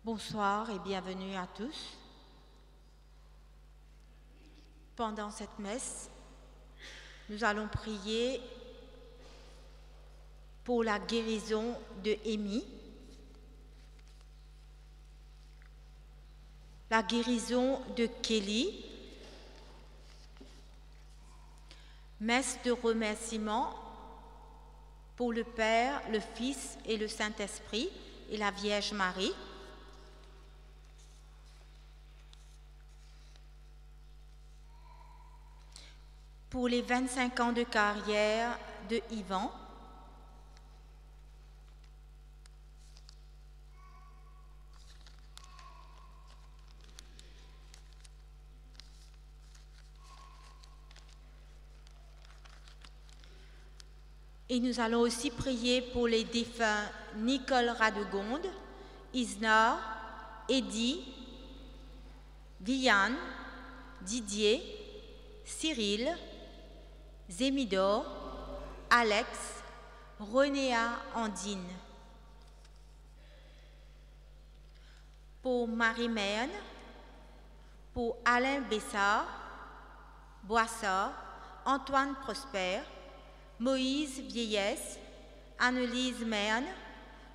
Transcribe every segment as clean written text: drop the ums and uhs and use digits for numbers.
Bonsoir et bienvenue à tous. Pendant cette messe, nous allons prier pour la guérison de Amy, la guérison de Kelly, messe de remerciement pour le Père, le Fils et le Saint-Esprit et la Vierge Marie. Pour les 25 ans de carrière de Yvan, et nous allons aussi prier pour les défunts Nicole Radegonde, Isnar, Eddy, Vianne, Didier, Cyril, Zémidor, Alex, Renéa Andine. Pour Marie-Merne, pour Alain Bessard, Boissard, Antoine Prosper, Moïse Vieillesse, Annelise Merne,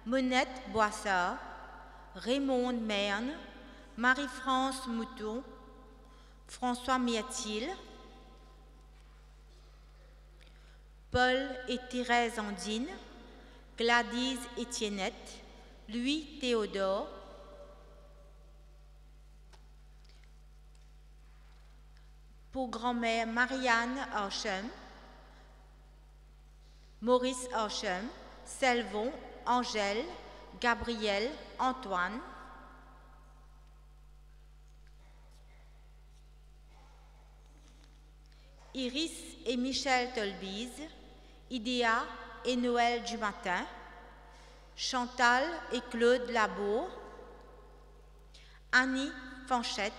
Monette Boissard, Raymond Merne, Marie-France Mouton, François Mietil, Paul et Thérèse Andine, Gladys Étiennette, Louis Théodore, pour grand-mère Marianne Archem, Maurice Archem, Selvon, Angèle, Gabriel, Antoine, Iris et Michel Tolbise, Idéa et Noël Dumatin, Chantal et Claude Labour, Annie Fanchette,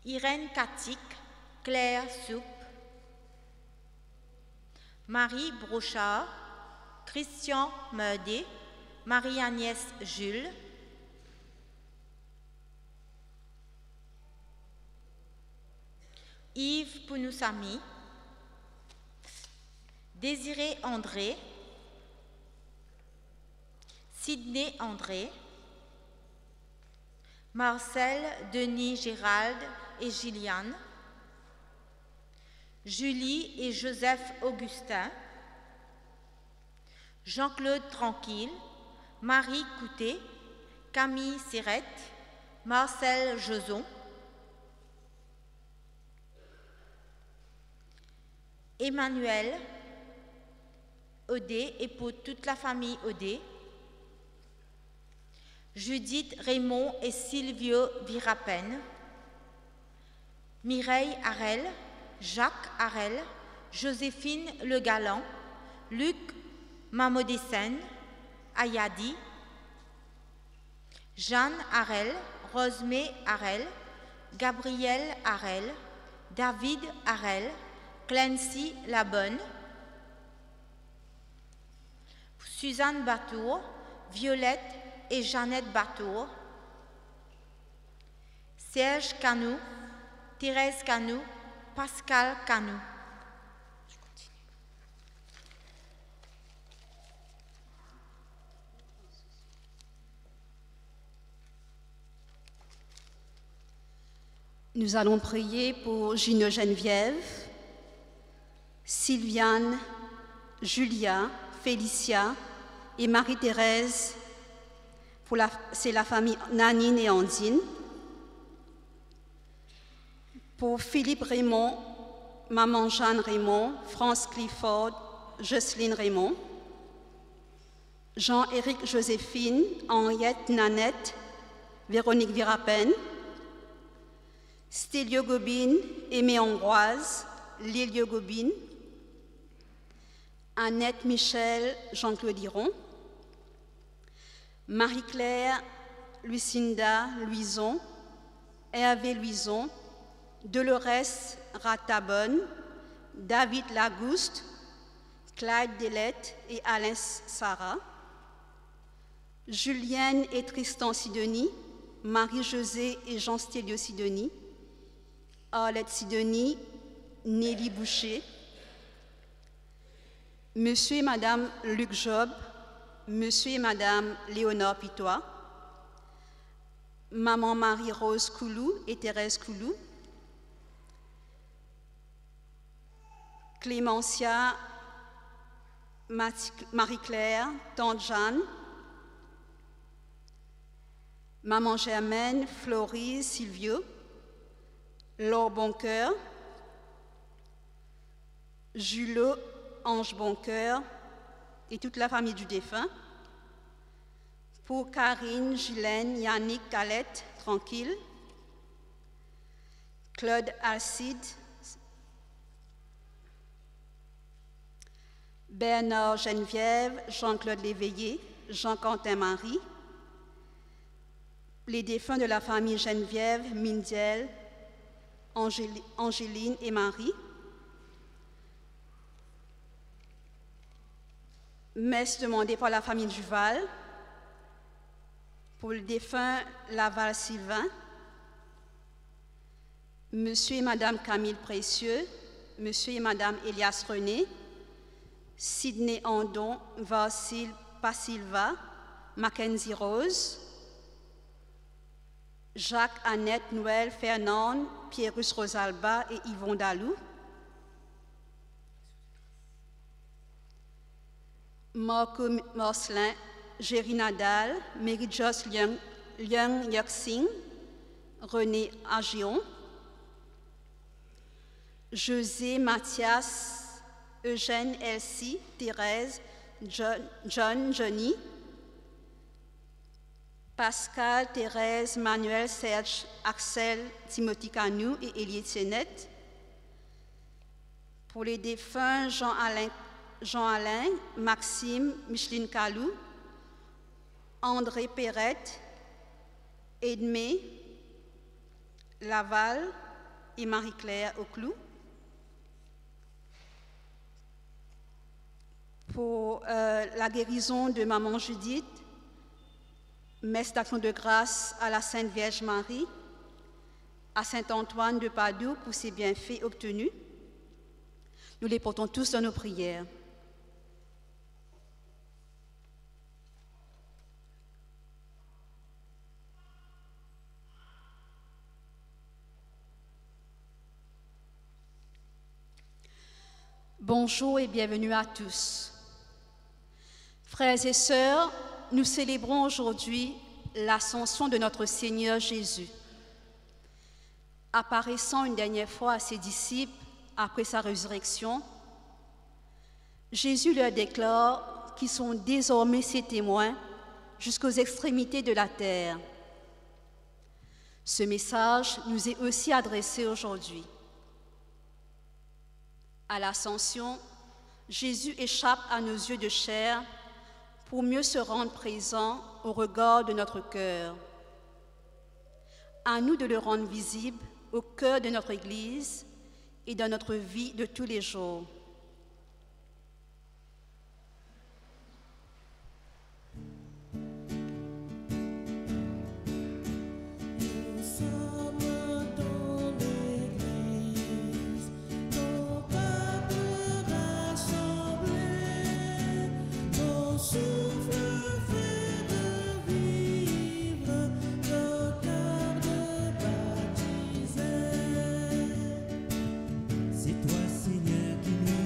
Irène Katik, Claire Soupe, Marie Brochard, Christian Meudé, Marie-Agnès Jules, Yves Pounoussami, Désiré André, Sidney André, Marcel, Denis Gérald et Gilliane, Julie et Joseph Augustin, Jean-Claude Tranquille, Marie Coutet, Camille Sirette, Marcel Joson, Emmanuel Odé et pour toute la famille Odé, Judith Raymond et Silvio Virapen, Mireille Harel, Jacques Harel, Joséphine Le Galland, Luc Mamodessène, Ayadi, Jeanne Harel, Rosemée Harel, Gabriel Harel, David Harel, Clancy Labonne, Suzanne Batour, Violette et Jeannette Batour, Serge Canou, Thérèse Canou, Pascal Canou. Nous allons prier pour Gino Geneviève, Sylviane, Julia, Félicia et Marie-Thérèse. C'est la famille Nanine et Andine. Pour Philippe Raymond, Maman Jeanne Raymond, France Clifford, Jocelyne Raymond. Jean-Éric Joséphine, Henriette Nanette, Véronique Virapen. Stélio Gobine, Aimé Ambroise, Lélio Gobine. Annette Michel, Jean-Claude Diron. Marie-Claire, Lucinda Louison, Hervé Louison, Dolores Ratabonne, David Lagouste, Clyde Delette et Alain Sarah. Julienne et Tristan Sidonie, Marie-Josée et Jean Stélio Sidonie, Arlette Sidonie, Nelly Boucher, Monsieur et Madame Luc Job, Monsieur et Madame Léonore Pitois, Maman Marie-Rose Coulou et Thérèse Coulou, Clémentia, Marie-Claire, Tante Jeanne, Maman Germaine, Florise, Silvio, Laure Boncoeur, Julot, Ange Boncoeur et toute la famille du défunt. Pour Karine, Ghislaine, Yannick, Calette, tranquille. Claude Alcide, Bernard Geneviève, Jean-Claude Léveillé, Jean-Quentin Marie. Les défunts de la famille Geneviève, Mindiel, Angéline et Marie. Messe demandée par la famille Duval. Pour le défunt Laval Sylvain. Monsieur et Madame Camille Précieux, Monsieur et Madame Elias René, Sidney Andon, Vasile Pasilva, Mackenzie Rose, Jacques, Annette, Noël, Fernande, Pierrus Rosalba et Yvon Dalou. Marco Morcelin, Géry Nadal, Mary-Joss Liang Yak-Sing, René Agion, José Mathias, Eugène Elsie, Thérèse, John, Johnny, Pascal, Thérèse, Manuel, Serge, Axel, Timothy Canou et Élie Sénette. Pour les défunts, Jean-Alain, Maxime, Micheline Calou, André Perrette, Edmé, Laval et Marie-Claire Auclou. Pour la guérison de Maman Judith, messe d'action de grâce à la Sainte Vierge Marie, à Saint-Antoine de Padoue pour ses bienfaits obtenus. Nous les portons tous dans nos prières. Bonjour et bienvenue à tous. Frères et sœurs, nous célébrons aujourd'hui l'ascension de notre Seigneur Jésus. Apparaissant une dernière fois à ses disciples après sa résurrection, Jésus leur déclare qu'ils sont désormais ses témoins jusqu'aux extrémités de la terre. Ce message nous est aussi adressé aujourd'hui. À l'ascension, Jésus échappe à nos yeux de chair pour mieux se rendre présent au regard de notre cœur. À nous de le rendre visible au cœur de notre Église et dans notre vie de tous les jours. C'est toi, Seigneur, qui nous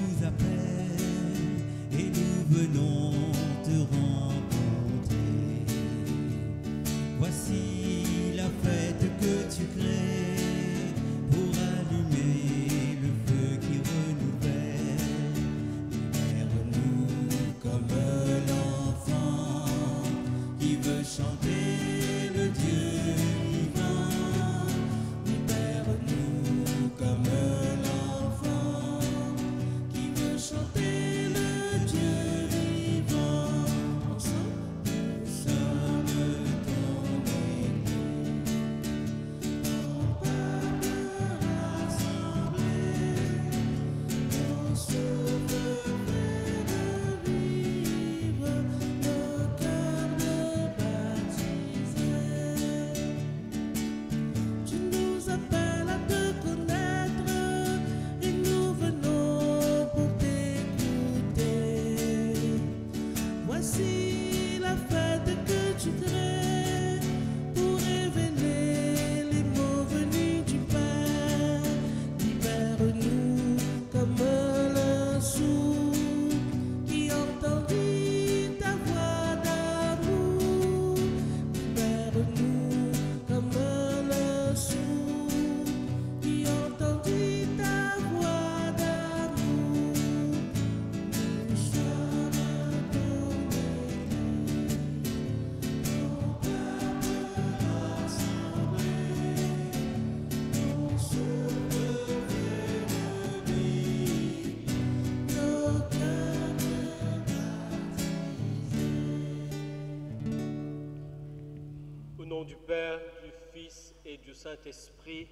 nom du Père, du Fils et du Saint-Esprit,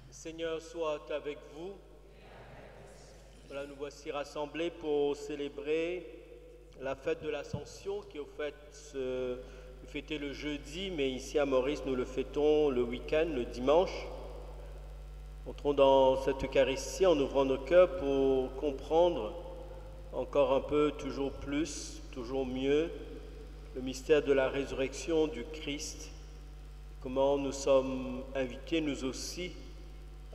le Seigneur soit avec vous. Voilà, nous voici rassemblés pour célébrer la fête de l'Ascension qui est au fait fêtée le jeudi, mais ici à Maurice nous le fêtons le week-end, le dimanche. Entrons dans cette Eucharistie en ouvrant nos cœurs pour comprendre encore un peu, toujours plus, toujours mieux, le mystère de la résurrection du Christ, comment nous sommes invités, nous aussi,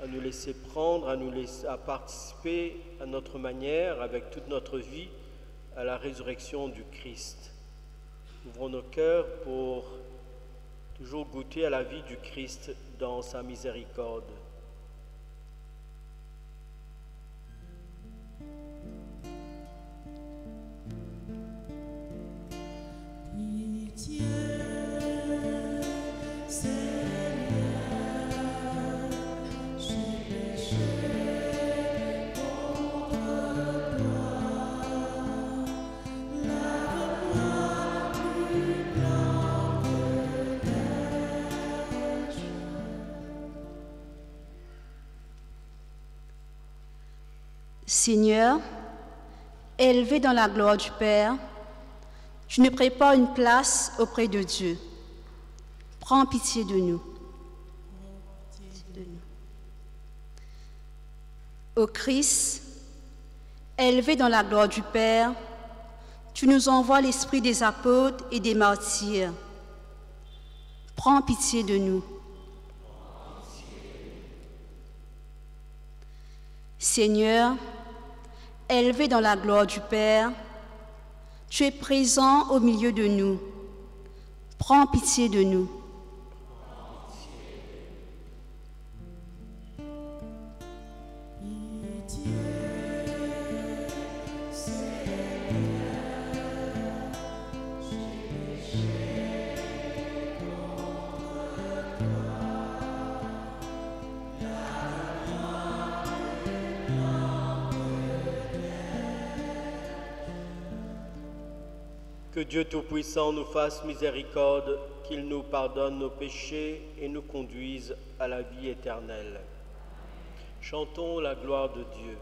à nous laisser prendre, à participer à notre manière, avec toute notre vie, à la résurrection du Christ. Ouvrons nos cœurs pour toujours goûter à la vie du Christ dans sa miséricorde. Seigneur, élevé dans la gloire du Père, tu nous prépares une place auprès de Dieu. Prends pitié de nous. Ô Christ, élevé dans la gloire du Père, tu nous envoies l'esprit des apôtres et des martyrs. Prends pitié de nous. Seigneur, élevé dans la gloire du Père, tu es présent au milieu de nous. Prends pitié de nous. Que Dieu Tout-Puissant nous fasse miséricorde, qu'il nous pardonne nos péchés et nous conduise à la vie éternelle. Chantons la gloire de Dieu.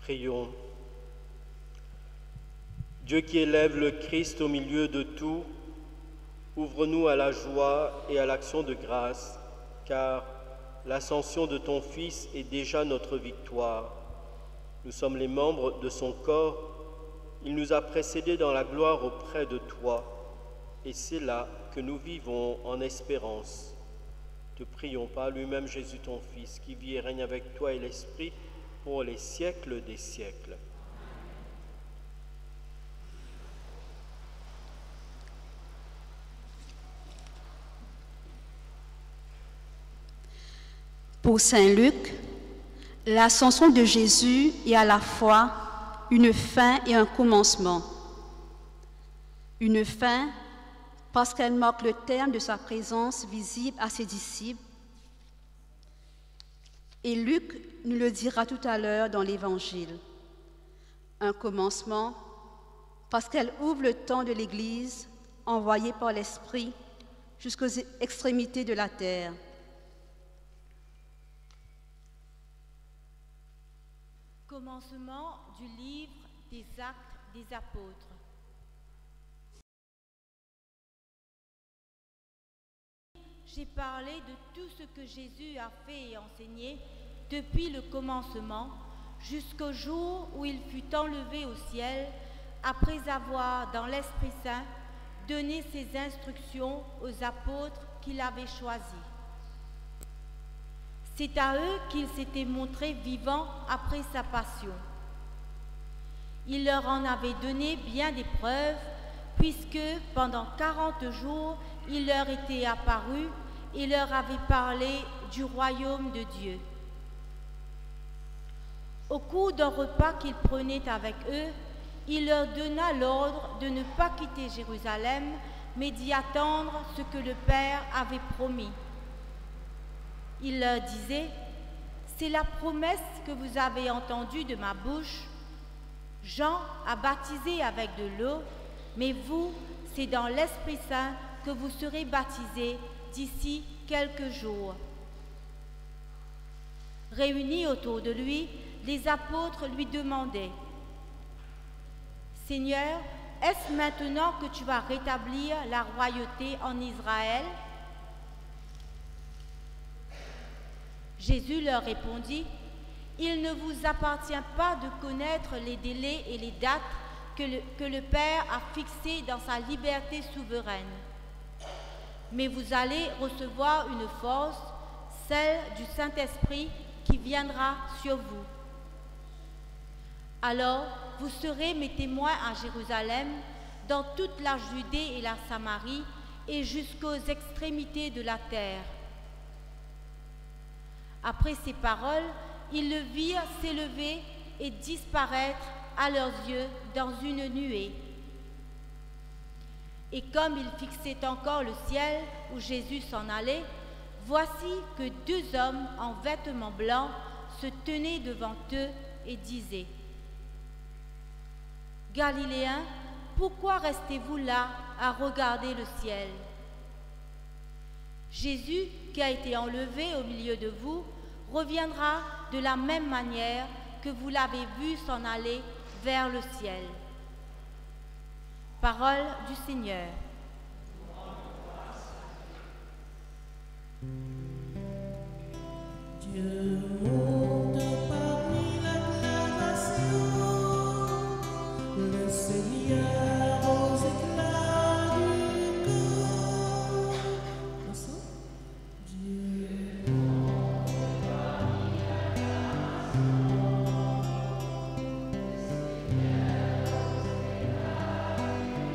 Prions. Dieu qui élève le Christ au milieu de tout, ouvre-nous à la joie et à l'action de grâce, car l'ascension de ton Fils est déjà notre victoire. Nous sommes les membres de son corps. Il nous a précédés dans la gloire auprès de toi. Et c'est là que nous vivons en espérance. Te prions par lui-même Jésus ton Fils, qui vit et règne avec toi et l'Esprit pour les siècles des siècles. Pour Saint Luc, l'ascension de Jésus est à la fois une fin et un commencement. Une fin parce qu'elle marque le terme de sa présence visible à ses disciples. Et Luc nous le dira tout à l'heure dans l'Évangile. Un commencement parce qu'elle ouvre le temps de l'Église envoyée par l'Esprit jusqu'aux extrémités de la terre. Commencement du livre des Actes des Apôtres. J'ai parlé de tout ce que Jésus a fait et enseigné depuis le commencement jusqu'au jour où il fut enlevé au ciel, après avoir, dans l'Esprit Saint, donné ses instructions aux apôtres qu'il avait choisis. C'est à eux qu'il s'était montré vivant après sa passion. Il leur en avait donné bien des preuves, puisque pendant 40 jours, il leur était apparu et leur avait parlé du royaume de Dieu. Au cours d'un repas qu'il prenait avec eux, il leur donna l'ordre de ne pas quitter Jérusalem, mais d'y attendre ce que le Père avait promis. Il leur disait, « C'est la promesse que vous avez entendue de ma bouche. Jean a baptisé avec de l'eau, mais vous, c'est dans l'Esprit Saint que vous serez baptisés d'ici quelques jours. » Réunis autour de lui, les apôtres lui demandaient, « Seigneur, est-ce maintenant que tu vas rétablir la royauté en Israël ?» Jésus leur répondit, « Il ne vous appartient pas de connaître les délais et les dates que le Père a fixées dans sa liberté souveraine. Mais vous allez recevoir une force, celle du Saint-Esprit, qui viendra sur vous. Alors, vous serez mes témoins à Jérusalem, dans toute la Judée et la Samarie, et jusqu'aux extrémités de la terre. » Après ces paroles, ils le virent s'élever et disparaître à leurs yeux dans une nuée. Et comme ils fixaient encore le ciel où Jésus s'en allait, voici que 2 hommes en vêtements blancs se tenaient devant eux et disaient, « Galiléens, pourquoi restez-vous là à regarder le ciel ? Jésus, qui a été enlevé au milieu de vous, reviendra de la même manière que vous l'avez vu s'en aller vers le ciel. » Parole du Seigneur. Dieu monte parmi l'acclamation, le Seigneur aux éclats du corps. Dieu monte parmi l'acclamation, le Seigneur aux éclats du corps.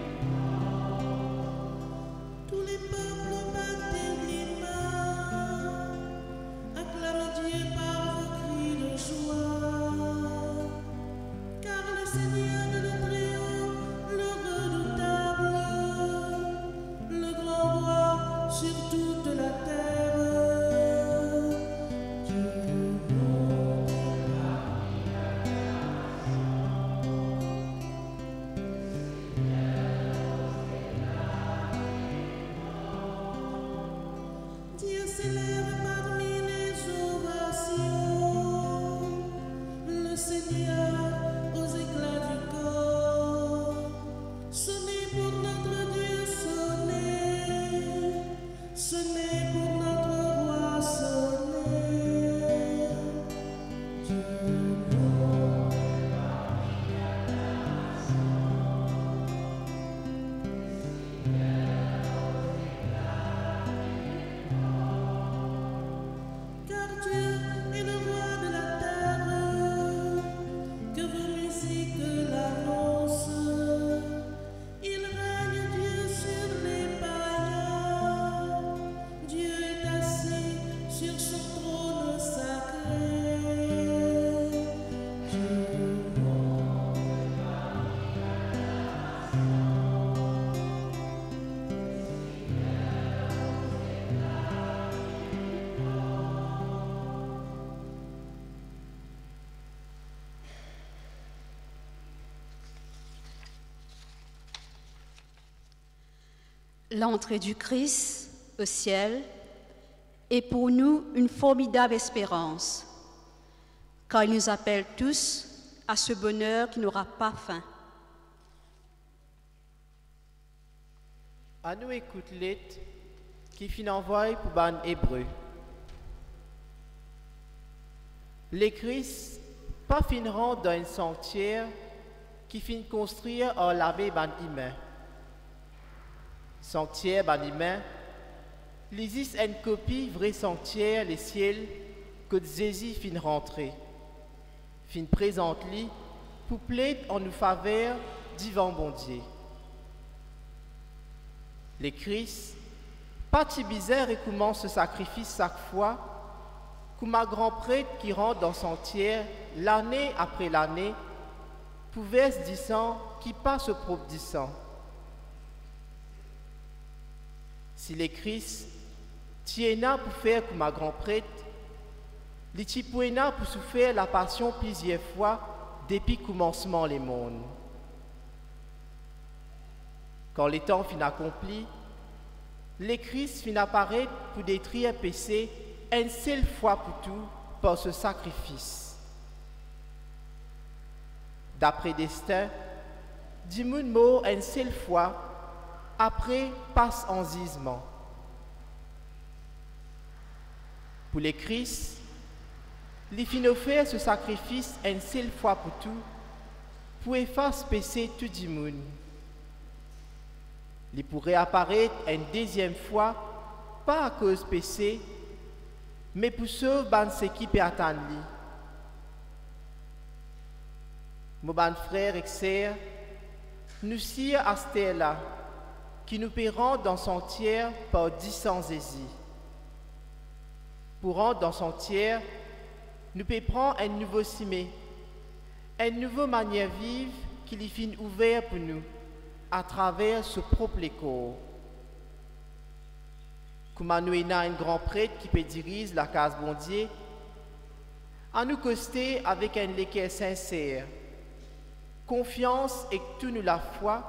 Tous les peuples battent les mains, acclament Dieu par vos cris de joie, car le Seigneur de le Très-Haut, le l'entrée du Christ au ciel est pour nous une formidable espérance, car il nous appelle tous à ce bonheur qui n'aura pas fin. À nous écoute l'it qui fin envoie pour ban hébreu. Les Christ pas finiront dans un sanctuaire qui fin construire en laver ban humain. Sanctuaire ban humain, l'Isis une copie vrai sanctuaire les ciels que Jésus fin rentrer. Fin présente-lui pour plaider en nous faveur divin bon Dieu. Les Christ, pas si bizarre et commence ce sacrifice chaque fois, comme un grand prêtre qui rentre dans son tiers l'année après l'année, pouvait se disant qui passe au propre disant. Si les Christ tiennent pour faire comme un grand prêtre, les tipouena pour souffrir la passion plusieurs fois depuis commencement les mondes. Quand les temps fin accompli, les Christ fin apparaître pour détruire le péché une seule fois pour tout par ce sacrifice. D'après destin, Dimoun mort une seule fois, après passe en gisement. Pour les Christ, les fin offert ce sacrifice une seule fois pour tout, pour effacer péché tout Dimoun. Il pourrait apparaître une deuxième fois, pas à cause péché, mais pour sauver ceux qui peuvent attendre. Mon frère et sœur, nous sommes à cette là qui nous paieront dans son tiers par 10 ans Jésus. Pour rentrer dans son tiers, nous pouvons prendre un nouveau cimé, une nouvelle manière vive qui lui finit ouvert pour nous à travers ce propre corps. Comme nous avons un grand prêtre qui peut diriger la case bondier, à nous coster avec un léquer sincère, confiance et tout nous la foi,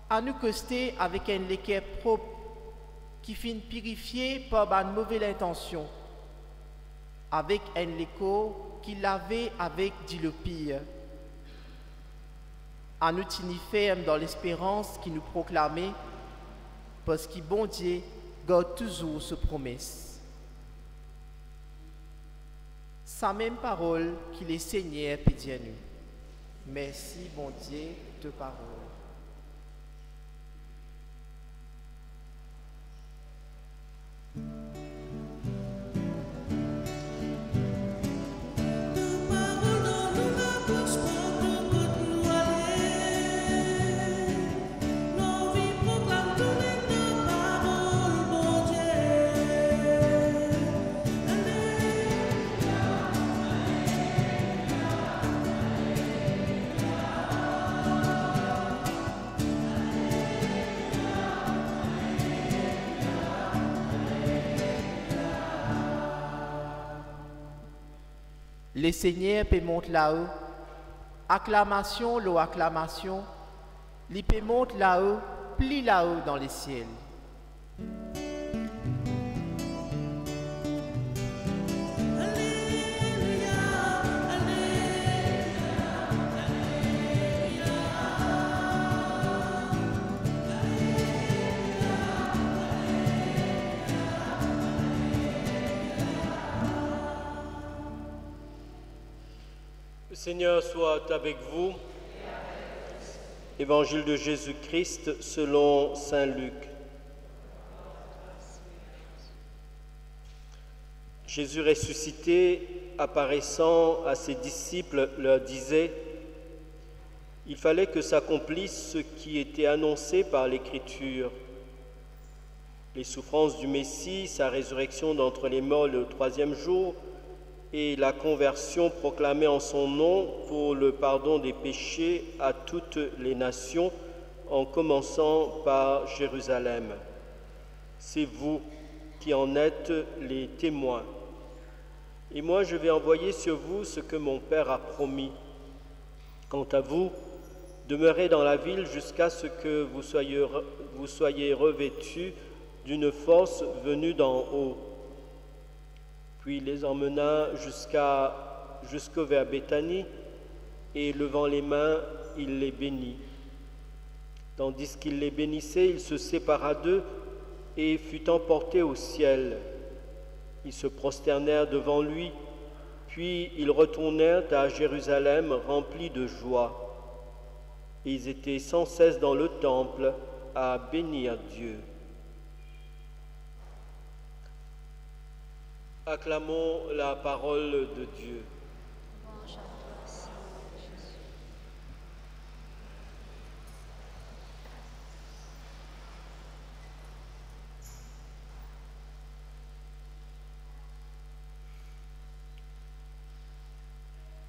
à nous coster avec un léquer propre qui finit purifié par une mauvaise intention, avec un léco qui lavait avec du le pire. À nous tenir ferme dans l'espérance qui nous proclamait, parce que bon Dieu garde toujours ce promesse. Sa même parole qui les Seigneur pédit à nous. Merci bon Dieu de parole. Les Seigneurs peut monter là-haut, acclamation, l'eau acclamation, les peut monter là-haut, plie là-haut dans les ciels. Le Seigneur soit avec vous. Évangile de Jésus-Christ selon saint Luc. Jésus ressuscité, apparaissant à ses disciples, leur disait: « Il fallait que s'accomplisse ce qui était annoncé par l'Écriture. Les souffrances du Messie, sa résurrection d'entre les morts le 3e jour, et la conversion proclamée en son nom pour le pardon des péchés à toutes les nations, en commençant par Jérusalem. C'est vous qui en êtes les témoins. Et moi, je vais envoyer sur vous ce que mon Père a promis. Quant à vous, Demeurez dans la ville jusqu'à ce que vous soyez revêtus d'une force venue d'en haut. Puis il les emmena jusqu'au vers Béthanie, et levant les mains, il les bénit. Tandis qu'il les bénissait, il se sépara d'eux et fut emporté au ciel. Ils se prosternèrent devant lui, puis ils retournèrent à Jérusalem remplis de joie. Et ils étaient sans cesse dans le temple à bénir Dieu. Acclamons la parole de Dieu. Louange à toi, Seigneur Jésus.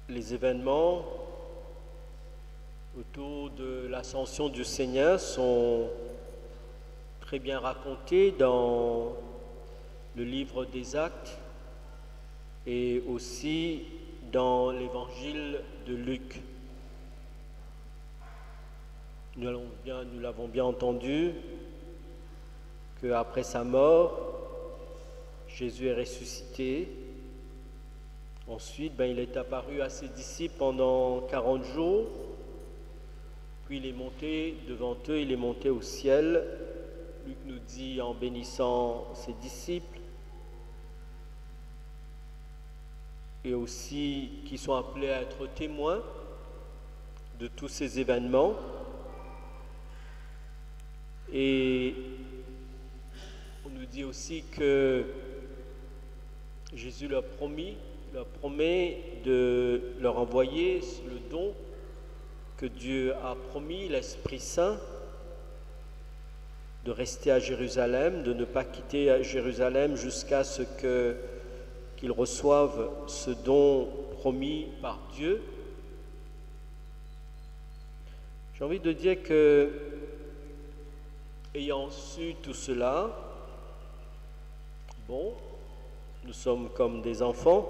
Les événements autour de l'ascension du Seigneur sont très bien racontés dans le livre des Actes et aussi dans l'évangile de Luc. Nous l'avons bien entendu qu'après sa mort, Jésus est ressuscité. Ensuite, il est apparu à ses disciples pendant 40 jours. Puis il est monté devant eux, il est monté au ciel. Luc nous dit en bénissant ses disciples et aussi qui sont appelés à être témoins de tous ces événements. Et on nous dit aussi que Jésus leur promet de leur envoyer le don que Dieu a promis, l'Esprit Saint, de rester à Jérusalem, de ne pas quitter Jérusalem jusqu'à ce qu'ils reçoivent ce don promis par Dieu. J'ai envie de dire que, ayant su tout cela, nous sommes comme des enfants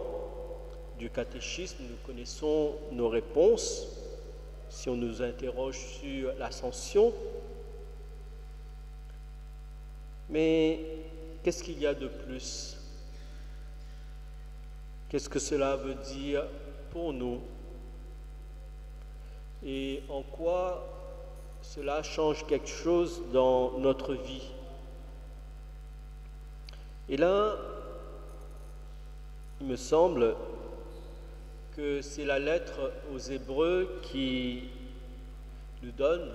du catéchisme, nous connaissons nos réponses. Si on nous interroge sur l'ascension, mais qu'est-ce qu'il y a de plus? Qu'est-ce que cela veut dire pour nous? Et en quoi cela change quelque chose dans notre vie? Et là, il me semble que c'est la lettre aux Hébreux qui nous donne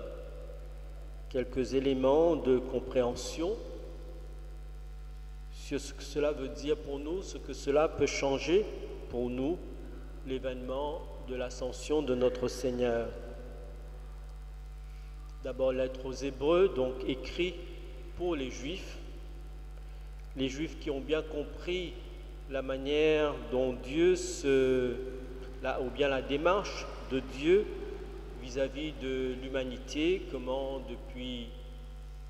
quelques éléments de compréhension sur ce que cela veut dire pour nous, ce que cela peut changer pour nous, l'événement de l'ascension de notre Seigneur. D'abord, lettre aux Hébreux, donc écrit pour les Juifs qui ont bien compris la manière dont Dieu ou bien la démarche de Dieu vis-à-vis de l'humanité, comment depuis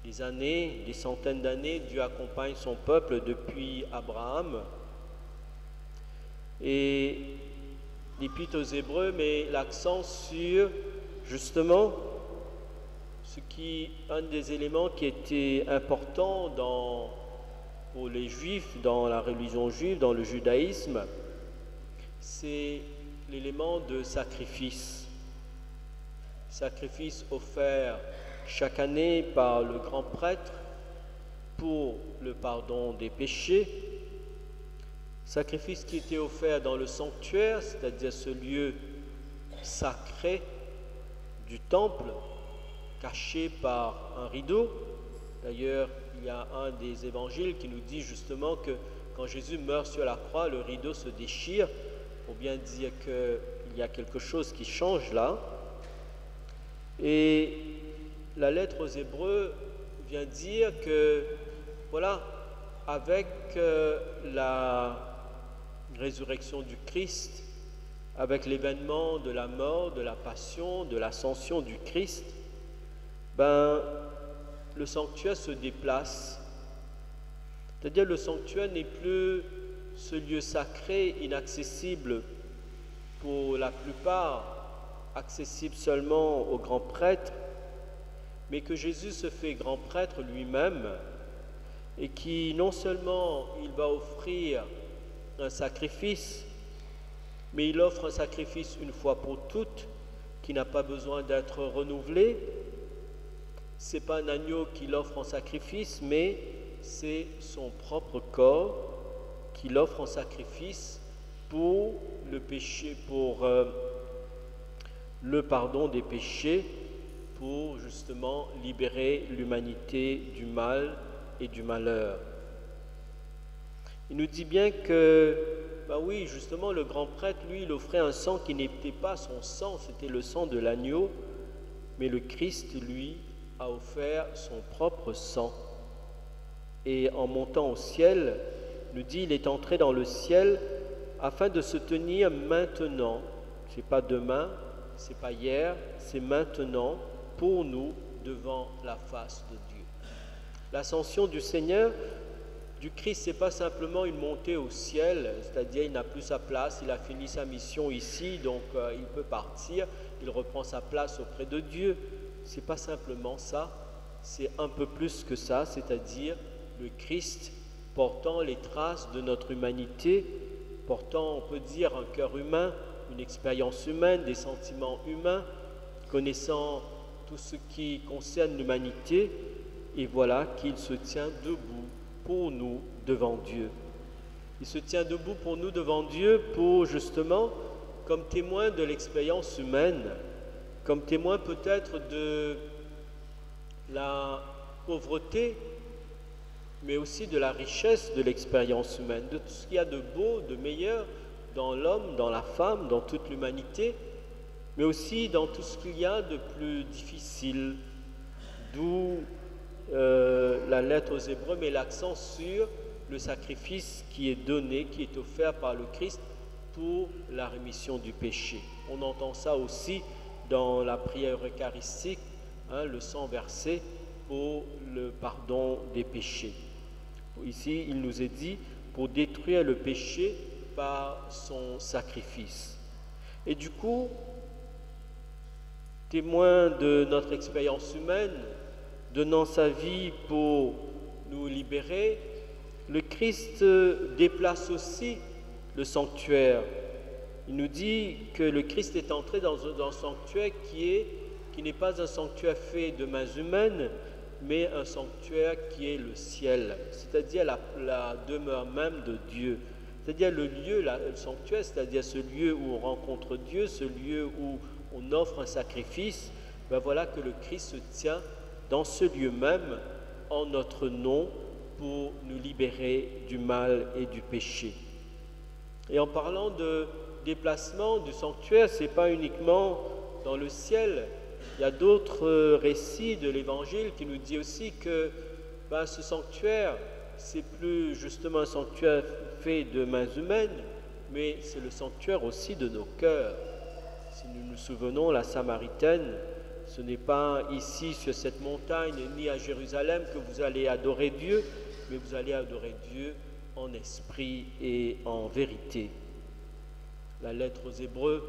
des années, des centaines d'années, Dieu accompagne son peuple depuis Abraham. Et l'Épître aux Hébreux met l'accent sur justement un des éléments qui était important pour les Juifs, dans la religion juive, dans le judaïsme, c'est l'élément de sacrifice. Sacrifice offert chaque année par le grand prêtre pour le pardon des péchés. Sacrifice qui était offert dans le sanctuaire, c'est-à-dire ce lieu sacré du temple, caché par un rideau. D'ailleurs, il y a un des évangiles qui nous dit justement que quand Jésus meurt sur la croix, le rideau se déchire, pour bien dire qu'il y a quelque chose qui change là. Et la lettre aux Hébreux vient dire que, voilà, avec la résurrection du Christ, avec l'événement de la mort, de la passion, de l'ascension du Christ, le sanctuaire se déplace. C'est-à-dire le sanctuaire n'est plus ce lieu sacré, inaccessible pour la plupart accessible seulement aux grands prêtres, mais que Jésus se fait grand prêtre lui-même et qui non seulement il va offrir un sacrifice, mais il offre un sacrifice une fois pour toutes qui n'a pas besoin d'être renouvelé. Ce n'est pas un agneau qu'il offre en sacrifice, mais c'est son propre corps qu'il offre en sacrifice pour le péché, pour le pardon des péchés, pour justement libérer l'humanité du mal et du malheur. Il nous dit bien que, oui, justement, le grand prêtre, lui, il offrait un sang qui n'était pas son sang, c'était le sang de l'agneau, mais le Christ, lui, a offert son propre sang. Et en montant au ciel, il nous dit, il est entré dans le ciel afin de se tenir maintenant. Ce n'est pas demain, ce n'est pas hier, c'est maintenant pour nous devant la face de Dieu. L'ascension du Seigneur, du Christ, ce n'est pas simplement une montée au ciel, c'est-à-dire il n'a plus sa place, il a fini sa mission ici, donc il peut partir, il reprend sa place auprès de Dieu. Ce n'est pas simplement ça, c'est un peu plus que ça, c'est-à-dire le Christ portant les traces de notre humanité, portant, on peut dire, un cœur humain, une expérience humaine, des sentiments humains, connaissant tout ce qui concerne l'humanité, et voilà qu'il se tient debout pour nous devant Dieu. Il se tient debout pour nous devant Dieu pour justement, comme témoin de l'expérience humaine, comme témoin peut-être de la pauvreté, mais aussi de la richesse de l'expérience humaine, de tout ce qu'il y a de beau, de meilleur dans l'homme, dans la femme, dans toute l'humanité, mais aussi dans tout ce qu'il y a de plus difficile, d'où la lettre aux Hébreux met l'accent sur le sacrifice qui est donné, qui est offert par le Christ pour la rémission du péché. On entend ça aussi dans la prière eucharistique, le sang versé pour le pardon des péchés. Ici, il nous est dit pour détruire le péché par son sacrifice. Et du coup, témoin de notre expérience humaine, donnant sa vie pour nous libérer, le Christ déplace aussi le sanctuaire. Il nous dit que le Christ est entré dans un sanctuaire qui n'est pas un sanctuaire fait de mains humaines, mais un sanctuaire qui est le ciel, c'est-à-dire la demeure même de Dieu. C'est-à-dire le lieu, le sanctuaire, c'est-à-dire ce lieu où on rencontre Dieu, ce lieu où on offre un sacrifice. Voilà que le Christ se tient dans ce lieu même en notre nom pour nous libérer du mal et du péché. Et en parlant de déplacement du sanctuaire, ce n'est pas uniquement dans le ciel. Il y a d'autres récits de l'Évangile qui nous disent aussi que ce sanctuaire, c'est plus justement un sanctuaire fait de mains humaines, mais c'est le sanctuaire aussi de nos cœurs. Si nous nous souvenons, la Samaritaine, ce n'est pas ici sur cette montagne ni à Jérusalem que vous allez adorer Dieu, mais vous allez adorer Dieu en esprit et en vérité. La lettre aux Hébreux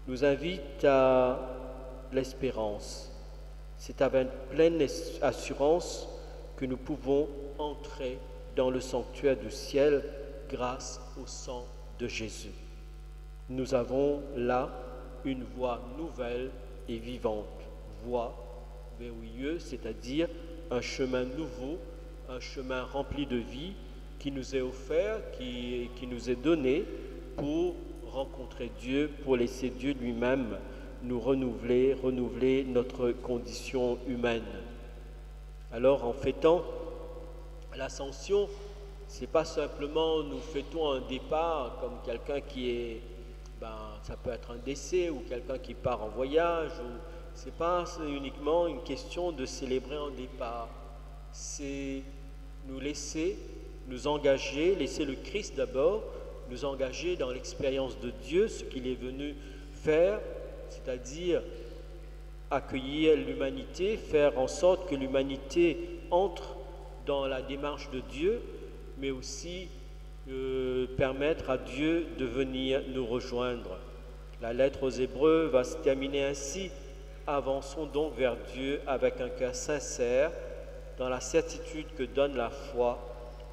nous invite à l'espérance. C'est avec pleine assurance que nous pouvons entrer dans le sanctuaire du ciel grâce au sang de Jésus. Nous avons là une voie nouvelle et vivante, voie vers Dieu, c'est-à-dire un chemin nouveau, un chemin rempli de vie qui nous est offert, qui nous est donné pour rencontrer Dieu, pour laisser Dieu lui-même nous renouveler notre condition humaine. Alors en fêtant l'ascension, ce n'est pas simplement nous fêtons un départ comme quelqu'un qui est, ça peut être un décès ou quelqu'un qui part en voyage, ce n'est pas uniquement une question de célébrer un départ, c'est nous laisser nous engager, laisser le Christ d'abord, nous engager dans l'expérience de Dieu, ce qu'il est venu faire, c'est-à-dire accueillir l'humanité, faire en sorte que l'humanité entre dans la démarche de Dieu, mais aussi permettre à Dieu de venir nous rejoindre. La lettre aux Hébreux va se terminer ainsi. Avançons donc vers Dieu avec un cœur sincère, dans la certitude que donne la foi,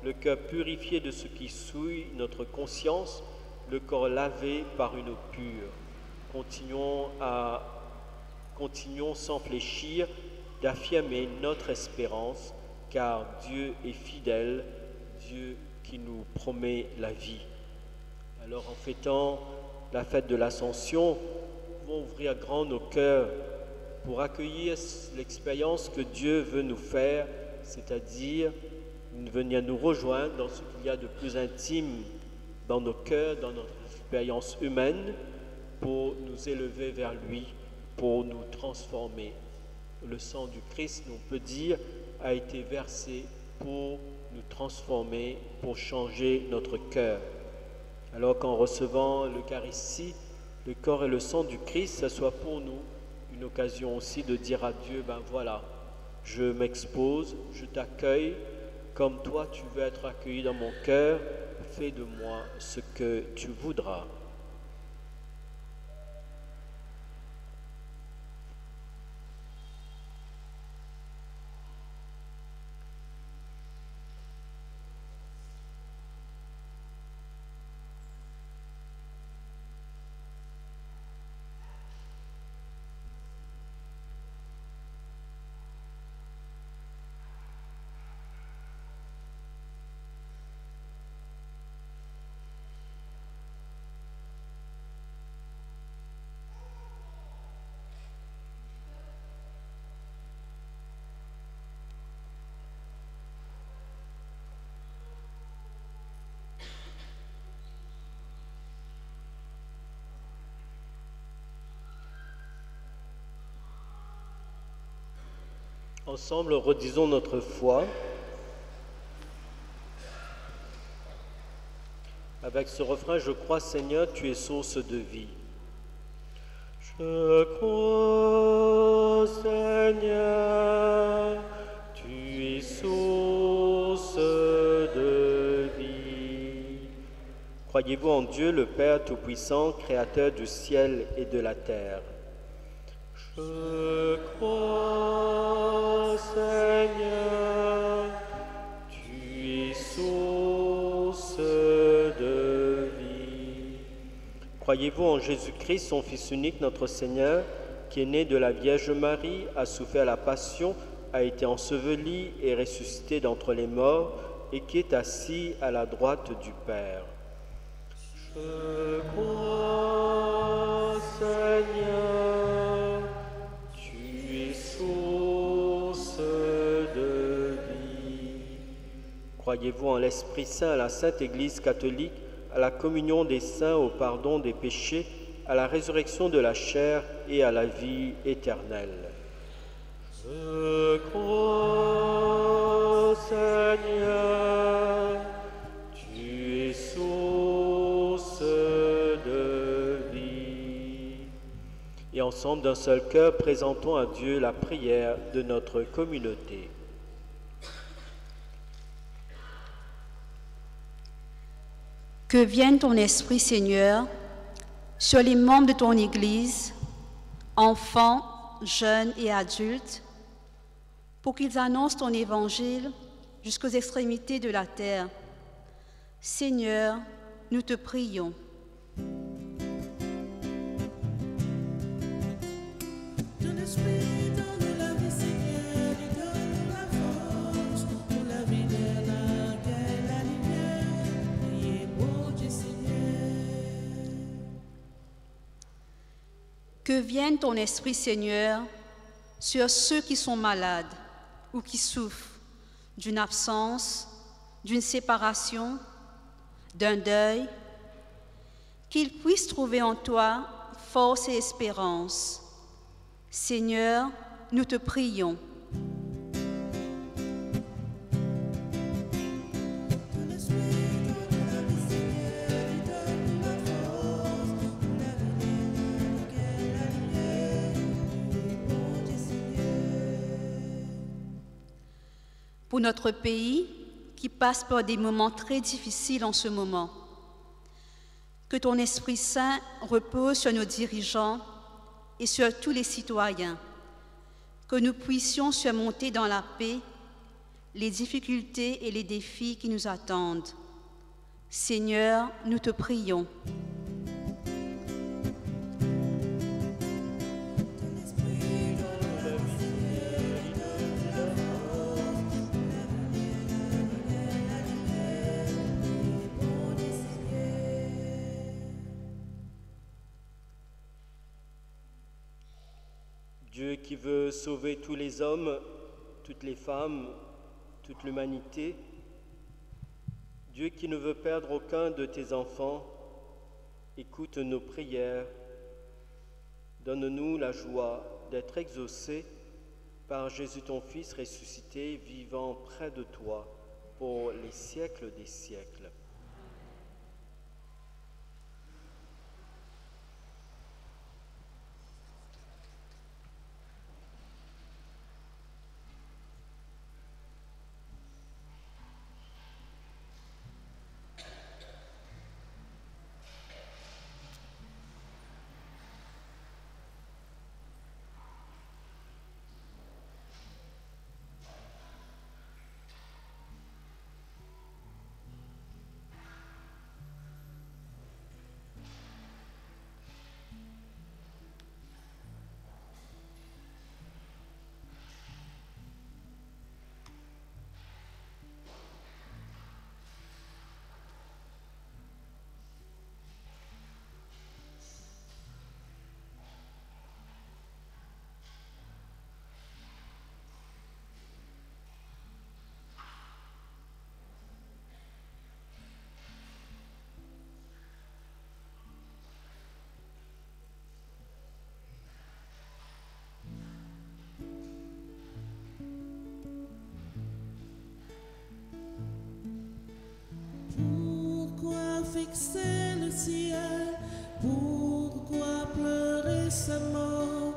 le cœur purifié de ce qui souille notre conscience, le corps lavé par une eau pure. Continuons sans fléchir d'affirmer notre espérance, car Dieu est fidèle, Dieu qui nous promet la vie. Alors en fêtant la fête de l'Ascension, nous pouvons ouvrir grand nos cœurs pour accueillir l'expérience que Dieu veut nous faire, c'est-à-dire venir nous rejoindre dans ce qu'il y a de plus intime dans nos cœurs, dans notre expérience humaine, pour nous élever vers lui, pour nous transformer. Le sang du Christ, on peut dire, a été versé pour nous transformer, pour changer notre cœur. Alors qu'en recevant l'Eucharistie, le corps et le sang du Christ, ça soit pour nous une occasion aussi de dire à Dieu, ben voilà, je m'expose, je t'accueille, comme toi tu veux être accueilli dans mon cœur, fais de moi ce que tu voudras. Ensemble, redisons notre foi avec ce refrain, je crois Seigneur, tu es source de vie. Je crois Seigneur, tu es source de vie. Croyez-vous en Dieu, le Père Tout-Puissant, Créateur du ciel et de la terre? Je crois, Seigneur, tu es source de vie. Croyez-vous en Jésus-Christ, son Fils unique, notre Seigneur, qui est né de la Vierge Marie, a souffert la passion, a été enseveli et ressuscité d'entre les morts, et qui est assis à la droite du Père? Je crois, Seigneur, source de vie. Croyez-vous en l'Esprit Saint, à la Sainte Église catholique, à la communion des saints, au pardon des péchés, à la résurrection de la chair et à la vie éternelle? Je crois, Seigneur, tu es source de vie. Et ensemble, d'un seul cœur, présentons à Dieu la prière de notre communauté. Que vienne ton Esprit, Seigneur, sur les membres de ton Église, enfants, jeunes et adultes, pour qu'ils annoncent ton Évangile jusqu'aux extrémités de la terre. Seigneur, nous te prions. Ton esprit donne la vie, Seigneur, il donne la force pour la vie éternelle, la lumière. Priez pour Dieu, Seigneur. Que vienne ton Esprit, Seigneur, sur ceux qui sont malades ou qui souffrent d'une absence, d'une séparation, d'un deuil, qu'ils puissent trouver en toi force et espérance. Seigneur, nous te prions. Ton esprit donne la vie, Seigneur, il donne la force pour la vie éternelle, la lumière. Priez pour Dieu, Seigneur. Pour notre pays, qui passe par des moments très difficiles en ce moment, Que ton Esprit Saint repose sur nos dirigeants et sur tous les citoyens, que nous puissions surmonter dans la paix les difficultés et les défis qui nous attendent. Seigneur, nous te prions. Dieu qui veut sauver tous les hommes, toutes les femmes, toute l'humanité, Dieu qui ne veut perdre aucun de tes enfants, écoute nos prières. Donne-nous la joie d'être exaucés par Jésus ton Fils ressuscité, vivant près de toi pour les siècles des siècles. Fixer le ciel, pourquoi pleurer sa mort,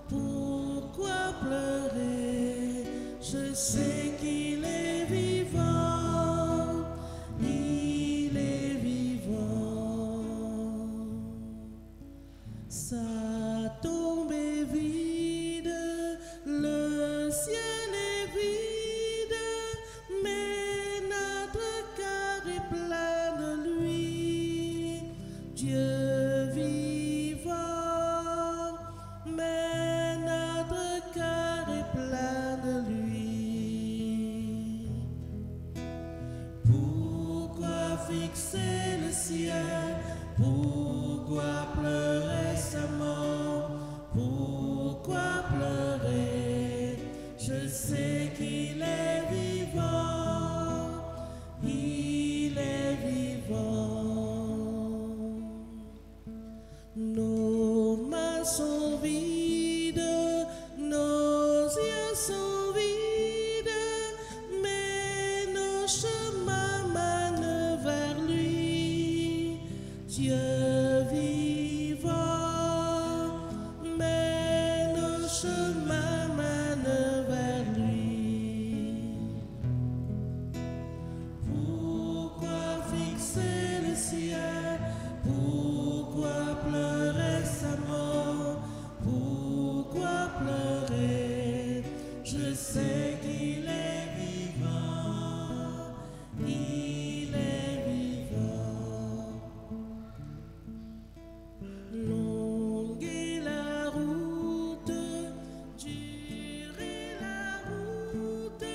pourquoi pleurer, je sais qu'il est vivant, il est vivant. Sa tombe est vide, le ciel est vide, mais notre cœur est plein de lui. Dieu vivant, mais notre cœur est plein de lui. Pourquoi fixer le ciel? Pourquoi pleurer sa mort? Pourquoi pleurer? Je sais qu'il est vivant, il est vivant. Nos mains sont vides, nos yeux sont vides, mais nos chemins mènent vers lui. Dieu vivant, mais nos chemins mènent vers lui. Pourquoi fixer le ciel? Pourquoi pleurer sa mort? Pourquoi pleurer? Je sais qu'il est vivant, il est vivant. Longue est la route, dure est la route,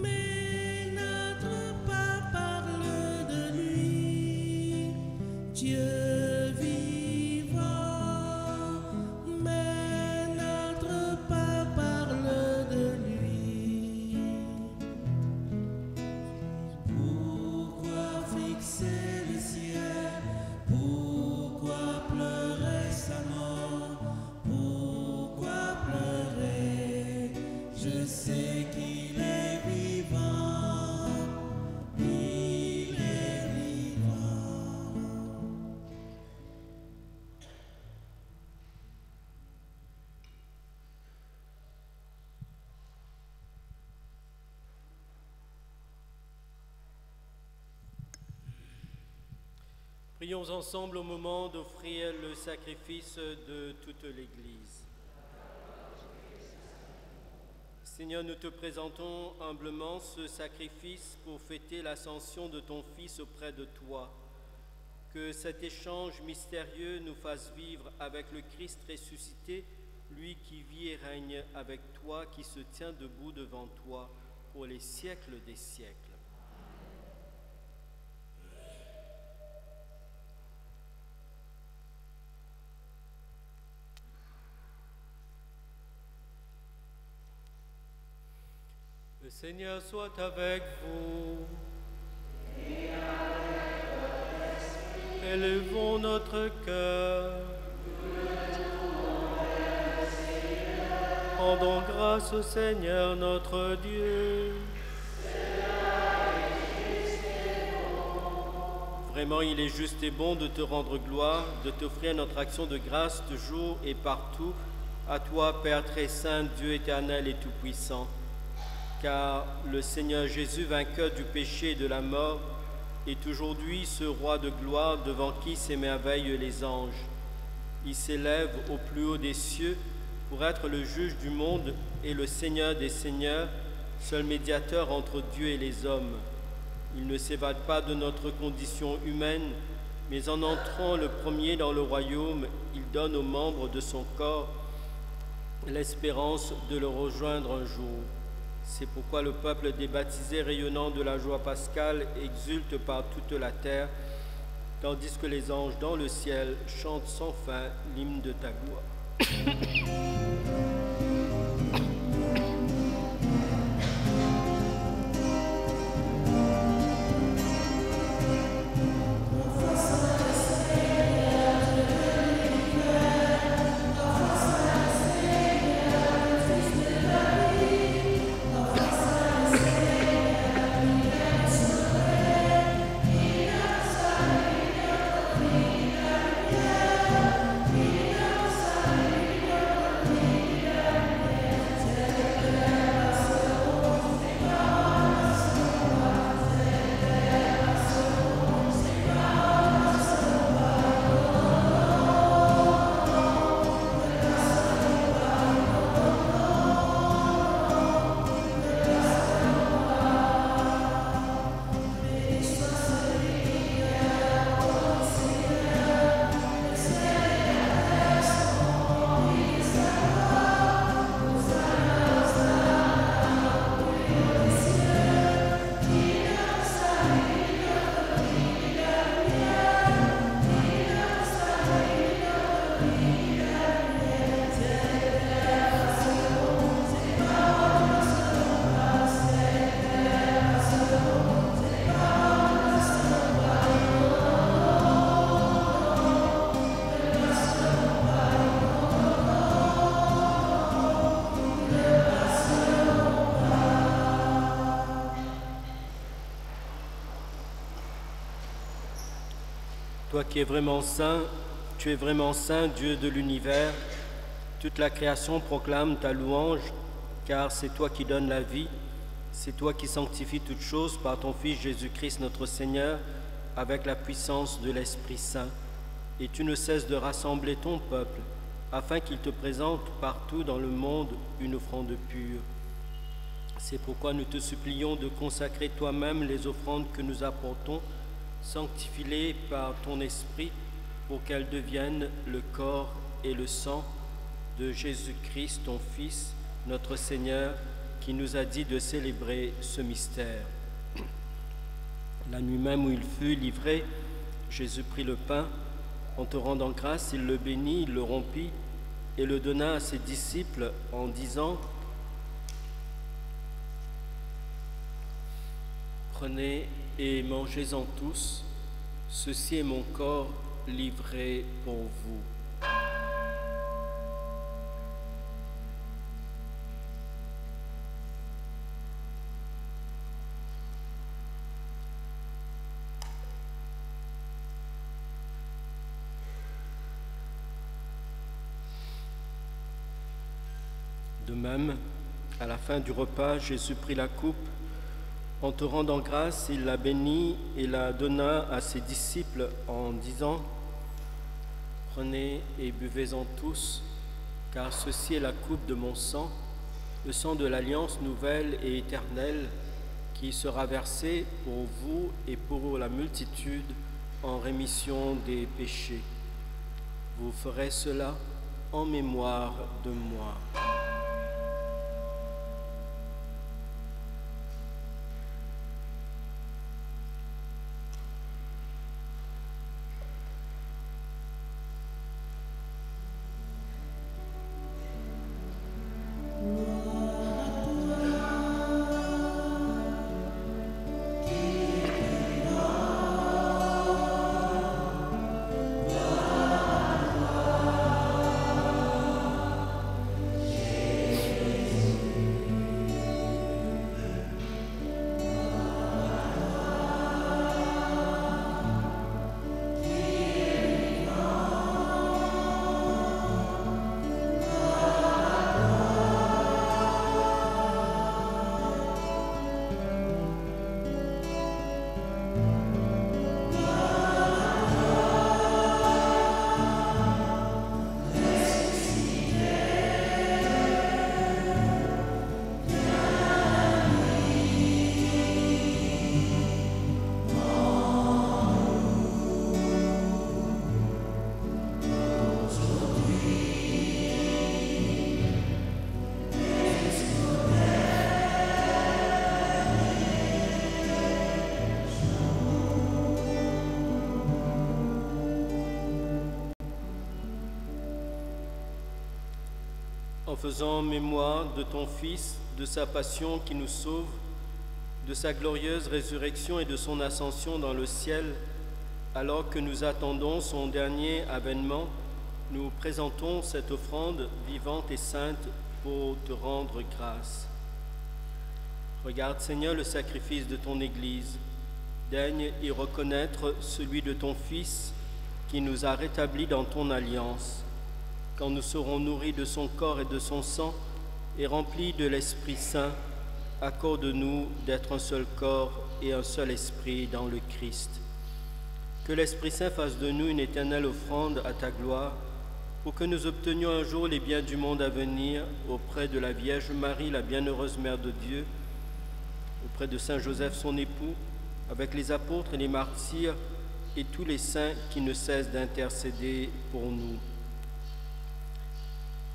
mais notre pas parle de lui. Dieu vivant, mais notre pas parle de lui. Prions ensemble au moment d'offrir le sacrifice de toute l'Église. Seigneur, nous te présentons humblement ce sacrifice pour fêter l'ascension de ton Fils auprès de toi. Que cet échange mystérieux nous fasse vivre avec le Christ ressuscité, lui qui vit et règne avec toi, qui se tient debout devant toi pour les siècles des siècles. Le Seigneur soit avec vous. Et avec votre esprit. Élevons notre cœur. Rendons grâce au Seigneur notre Dieu. Vraiment, il est juste et bon de te rendre gloire, de t'offrir notre action de grâce toujours et partout. À toi, Père très saint, Dieu éternel et tout-puissant. Car le Seigneur Jésus, vainqueur du péché et de la mort, est aujourd'hui ce roi de gloire devant qui s'émerveillent les anges. Il s'élève au plus haut des cieux pour être le juge du monde et le Seigneur des seigneurs, seul médiateur entre Dieu et les hommes. Il ne s'évade pas de notre condition humaine, mais en entrant le premier dans le royaume, il donne aux membres de son corps l'espérance de le rejoindre un jour. C'est pourquoi le peuple des baptisés rayonnant de la joie pascale exulte par toute la terre, tandis que les anges dans le ciel chantent sans fin l'hymne de ta gloire. Toi qui es vraiment saint, tu es vraiment saint, Dieu de l'univers. Toute la création proclame ta louange, car c'est toi qui donnes la vie, c'est toi qui sanctifies toutes choses par ton Fils Jésus-Christ notre Seigneur, avec la puissance de l'Esprit Saint. Et tu ne cesses de rassembler ton peuple, afin qu'il te présente partout dans le monde une offrande pure. C'est pourquoi nous te supplions de consacrer toi-même les offrandes que nous apportons, sanctifie-les par ton esprit pour qu'elles deviennent le corps et le sang de Jésus-Christ, ton Fils, notre Seigneur, qui nous a dit de célébrer ce mystère. La nuit même où il fut livré, Jésus prit le pain. En te rendant grâce, il le bénit, il le rompit et le donna à ses disciples en disant : « Prenez et mangez-en tous, ceci est mon corps livré pour vous. » De même, à la fin du repas, Jésus prit la coupe. En te rendant grâce, il la bénit et la donna à ses disciples en disant : « Prenez et buvez-en tous, car ceci est la coupe de mon sang, le sang de l'alliance nouvelle et éternelle, qui sera versé pour vous et pour la multitude en rémission des péchés. Vous ferez cela en mémoire de moi. » En faisant mémoire de ton Fils, de sa passion qui nous sauve, de sa glorieuse résurrection et de son ascension dans le ciel, alors que nous attendons son dernier avènement, nous présentons cette offrande vivante et sainte pour te rendre grâce. Regarde, Seigneur, le sacrifice de ton Église. Daigne y reconnaître celui de ton Fils qui nous a rétablis dans ton alliance. Quand nous serons nourris de son corps et de son sang et remplis de l'Esprit Saint, accorde-nous d'être un seul corps et un seul esprit dans le Christ. Que l'Esprit Saint fasse de nous une éternelle offrande à ta gloire, pour que nous obtenions un jour les biens du monde à venir auprès de la Vierge Marie, la bienheureuse Mère de Dieu, auprès de Saint Joseph son époux, avec les apôtres et les martyrs et tous les saints qui ne cessent d'intercéder pour nous.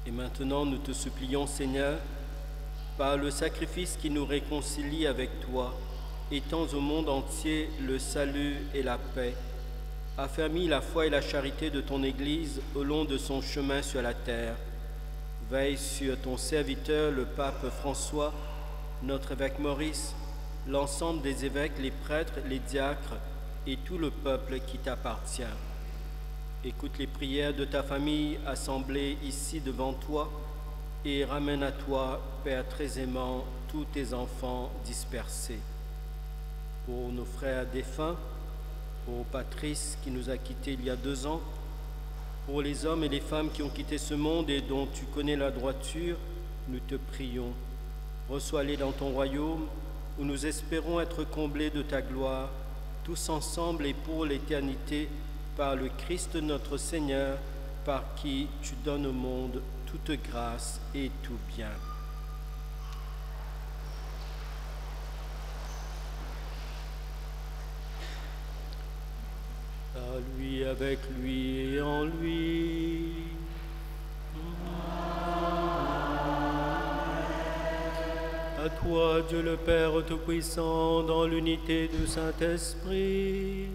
Et maintenant, nous te supplions, Seigneur, par le sacrifice qui nous réconcilie avec toi, étends au monde entier le salut et la paix. Affermis la foi et la charité de ton Église au long de son chemin sur la terre. Veille sur ton serviteur, le pape François, notre évêque Maurice, l'ensemble des évêques, les prêtres, les diacres et tout le peuple qui t'appartient. Écoute les prières de ta famille assemblée ici devant toi et ramène à toi, Père très aimant, tous tes enfants dispersés. Pour nos frères défunts, pour Patrice qui nous a quittés il y a 2 ans, pour les hommes et les femmes qui ont quitté ce monde et dont tu connais la droiture, nous te prions. Reçois-les dans ton royaume où nous espérons être comblés de ta gloire, tous ensemble et pour l'éternité, par le Christ notre Seigneur, par qui tu donnes au monde toute grâce et tout bien. À lui, avec lui et en lui. À toi, Dieu le Père Tout-Puissant, dans l'unité du Saint-Esprit.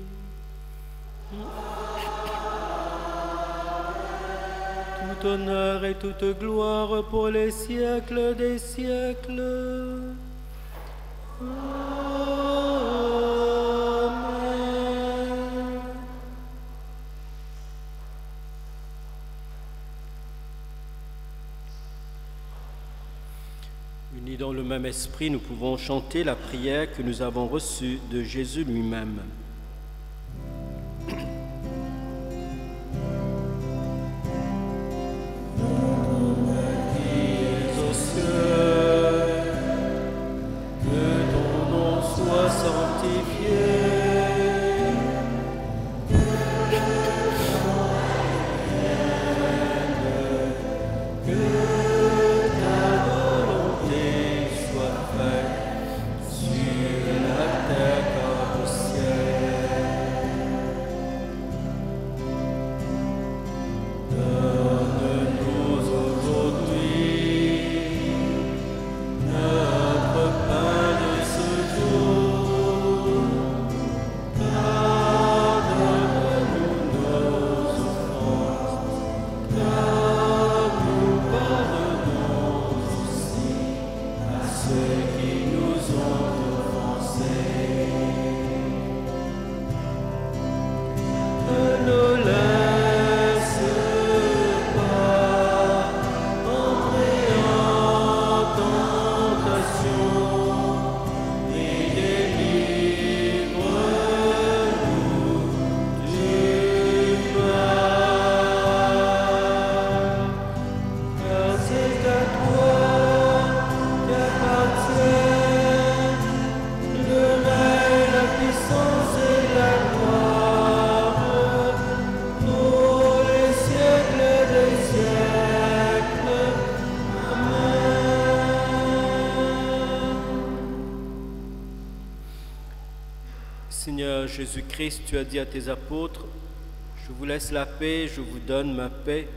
Tout honneur et toute gloire pour les siècles des siècles. Amen. Unis dans le même esprit, nous pouvons chanter la prière que nous avons reçue de Jésus lui-même. Que ton nom soit Seigneur Jésus-Christ, tu as dit à tes apôtres, je vous laisse la paix, je vous donne ma paix.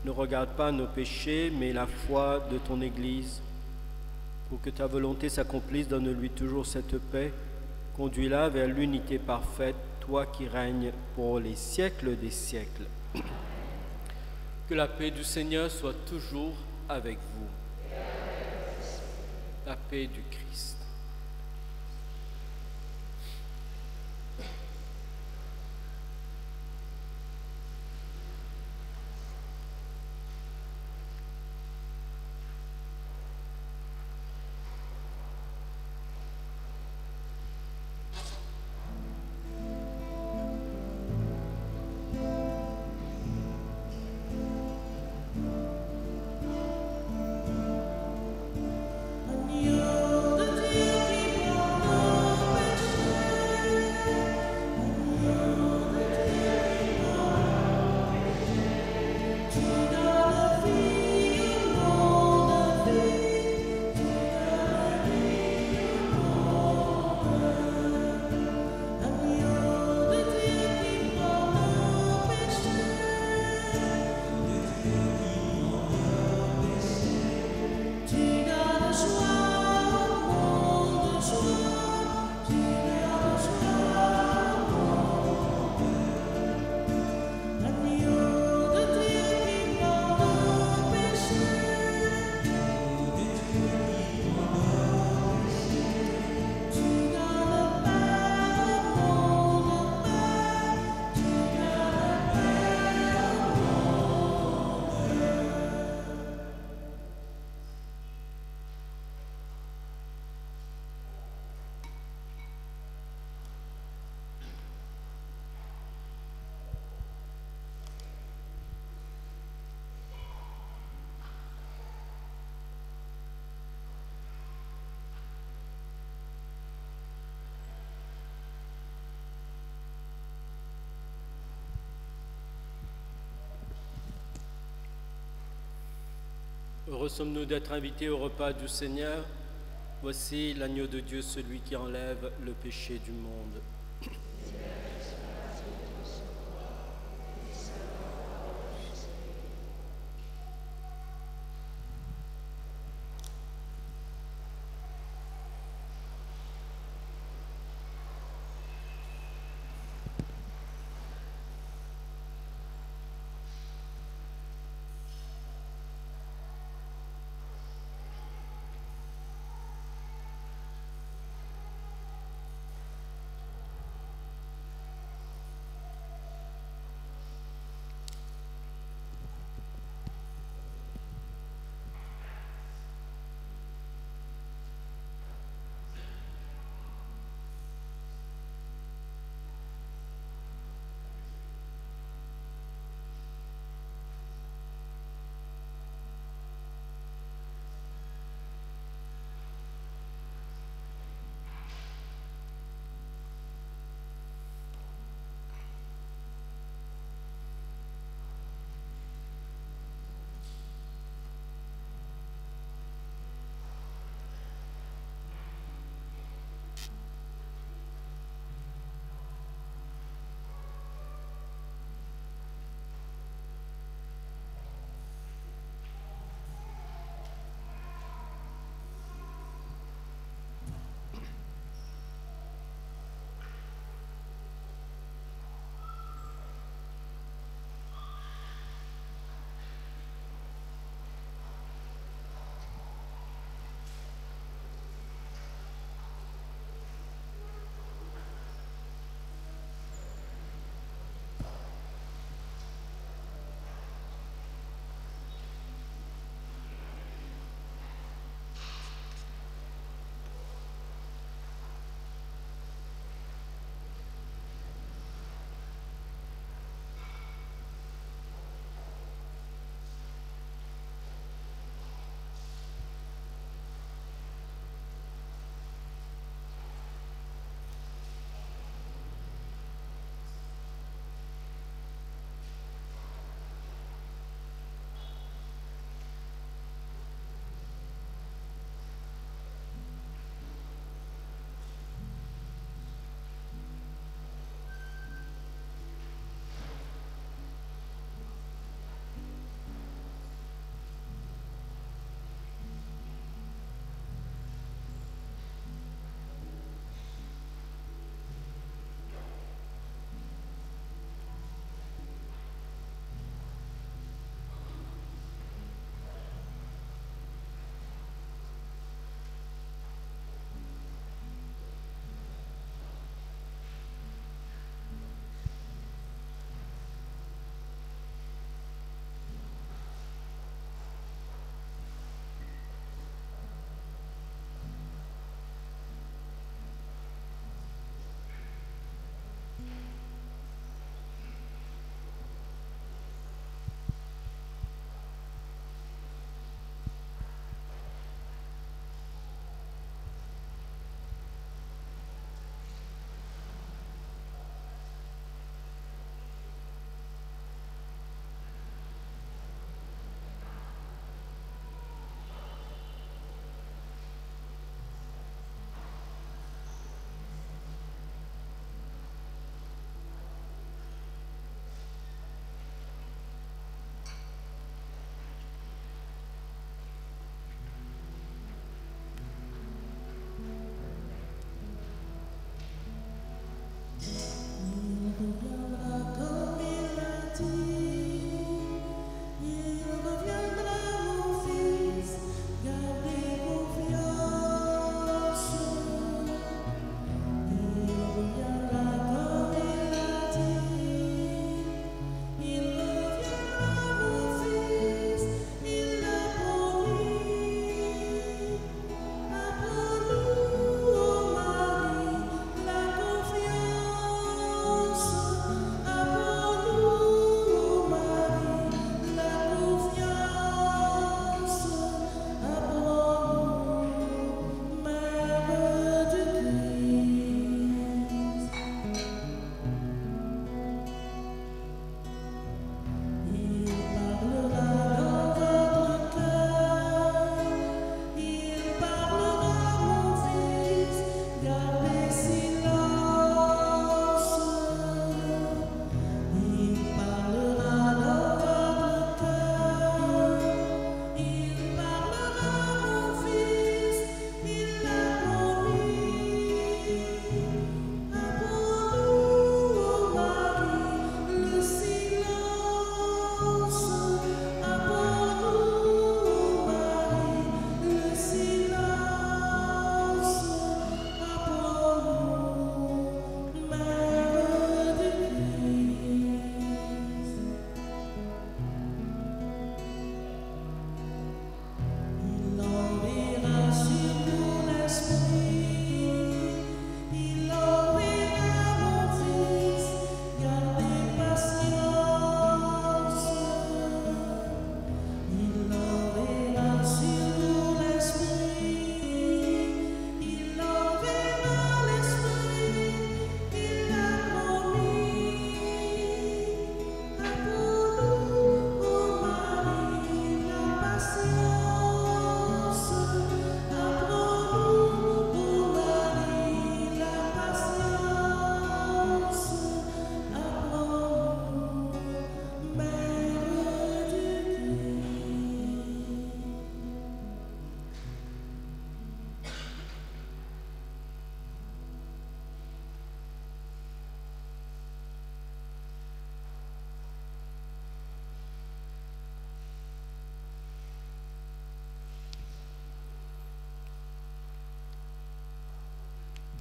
Ne regarde pas nos péchés, mais la foi de ton Église. Pour que ta volonté s'accomplisse, donne-lui toujours cette paix. Conduis-la vers l'unité parfaite, toi qui règnes pour les siècles des siècles. Que la paix du Seigneur soit toujours avec vous. La paix du Christ. Heureux sommes-nous d'être invités au repas du Seigneur. Voici l'agneau de Dieu, celui qui enlève le péché du monde.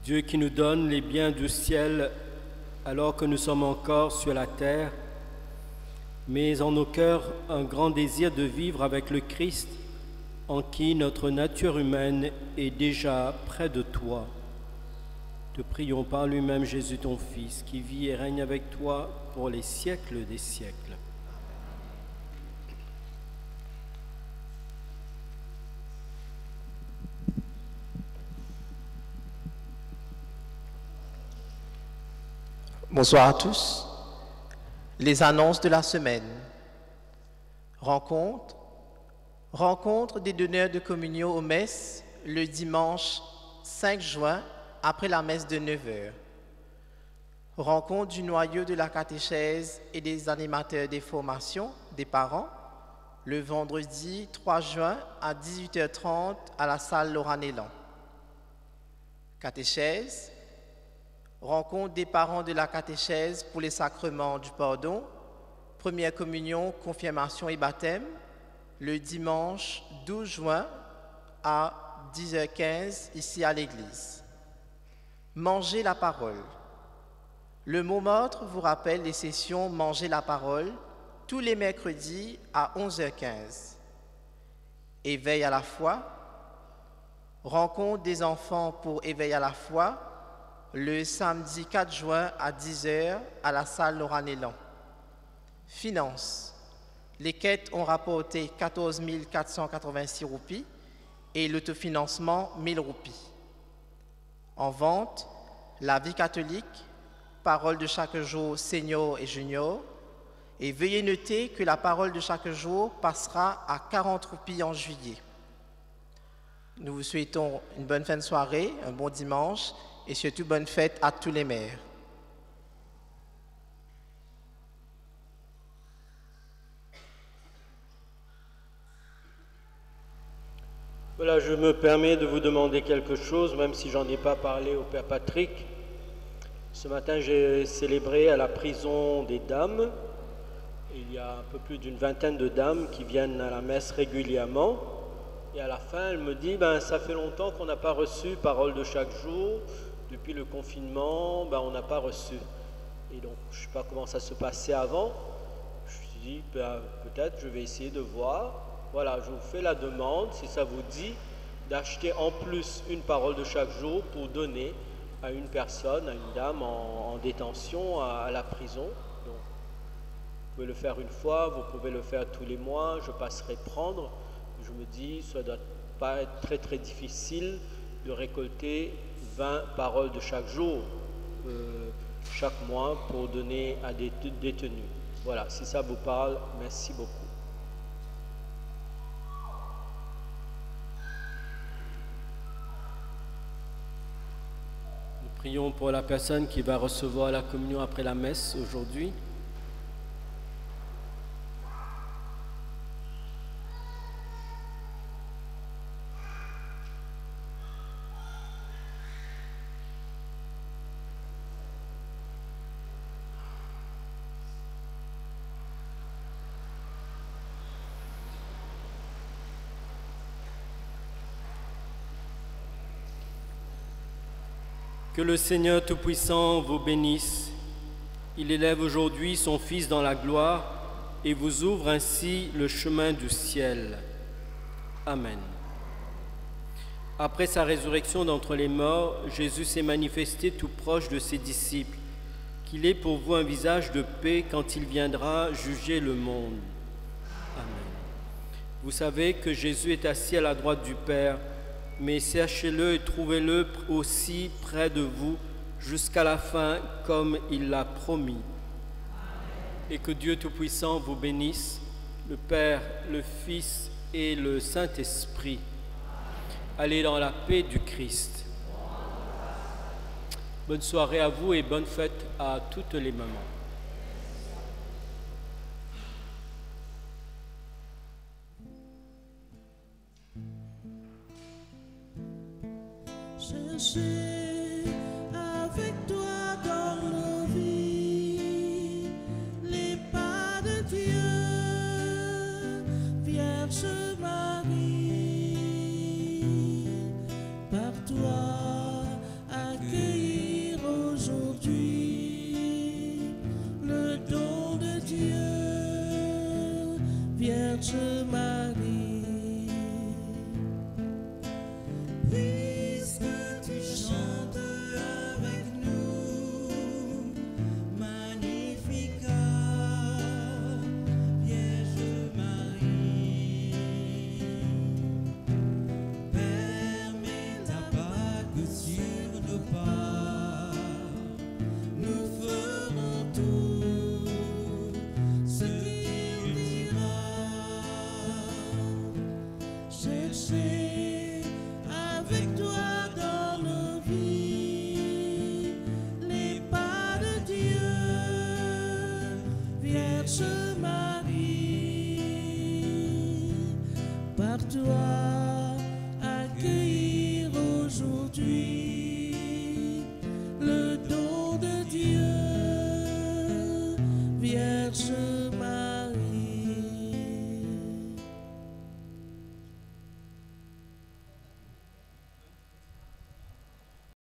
Dieu qui nous donne les biens du ciel alors que nous sommes encore sur la terre, mais en nos cœurs un grand désir de vivre avec le Christ, en qui notre nature humaine est déjà près de toi. Te prions par lui-même, Jésus ton Fils, qui vit et règne avec toi pour les siècles des siècles. Bonsoir à tous. Les annonces de la semaine. Rencontre des donneurs de communion aux messes le dimanche 5 juin après la messe de 9h. Rencontre du noyau de la catéchèse et des animateurs des formations des parents le vendredi 3 juin à 18h30 à la salle Laurent Nélan. Catéchèse. Rencontre des parents de la catéchèse pour les sacrements du pardon, première communion, confirmation et baptême, le dimanche 12 juin à 10h15 ici à l'église. Manger la parole. Le mot maître vous rappelle les sessions Manger la parole tous les mercredis à 11h15. Éveil à la foi. Rencontre des enfants pour éveil à la foi le samedi 4 juin à 10h à la salle Laurent Nélan. Finances. Les quêtes ont rapporté 14 486 roupies et l'autofinancement 1000 roupies. En vente, la vie catholique, parole de chaque jour senior et junior. Et veuillez noter que la parole de chaque jour passera à 40 roupies en juillet. Nous vous souhaitons une bonne fin de soirée, un bon dimanche et surtout bonne fête à tous les maires. Voilà, je me permets de vous demander quelque chose, même si j'en ai pas parlé au Père Patrick. Ce matin, j'ai célébré à la prison des dames. Il y a un peu plus d'une vingtaine de dames qui viennent à la messe régulièrement. Et à la fin, elle me dit, ça fait longtemps qu'on n'a pas reçu parole de chaque jour. Depuis le confinement, on n'a pas reçu. Et donc, je ne sais pas comment ça se passait avant. Je me suis dit, peut-être je vais essayer de voir. Voilà, je vous fais la demande, si ça vous dit, d'acheter en plus une parole de chaque jour pour donner à une personne, à une dame en détention à la prison. Donc, vous pouvez le faire une fois, vous pouvez le faire tous les mois, je passerai prendre. Je me dis, ça ne doit pas être très très difficile de récolter 20 paroles de chaque jour, chaque mois, pour donner à des détenus. Voilà, si ça vous parle, merci beaucoup. Nous prions pour la personne qui va recevoir la communion après la messe aujourd'hui. Que le Seigneur Tout-Puissant vous bénisse. Il élève aujourd'hui son Fils dans la gloire et vous ouvre ainsi le chemin du ciel. Amen. Après sa résurrection d'entre les morts, Jésus s'est manifesté tout proche de ses disciples, qu'il ait pour vous un visage de paix quand il viendra juger le monde. Amen. Vous savez que Jésus est assis à la droite du Père, mais cherchez-le et trouvez-le aussi près de vous jusqu'à la fin, comme il l'a promis. Et que Dieu Tout-Puissant vous bénisse, le Père, le Fils et le Saint-Esprit. Allez dans la paix du Christ. Bonne soirée à vous et bonne fête à toutes les mamans. Chercher avec toi dans nos vies les pas de Dieu, Vierge Marie, par toi accueillie. avec toi dans nos vies, les pas de Dieu, Vierge Marie, par toi accueillir aujourd'hui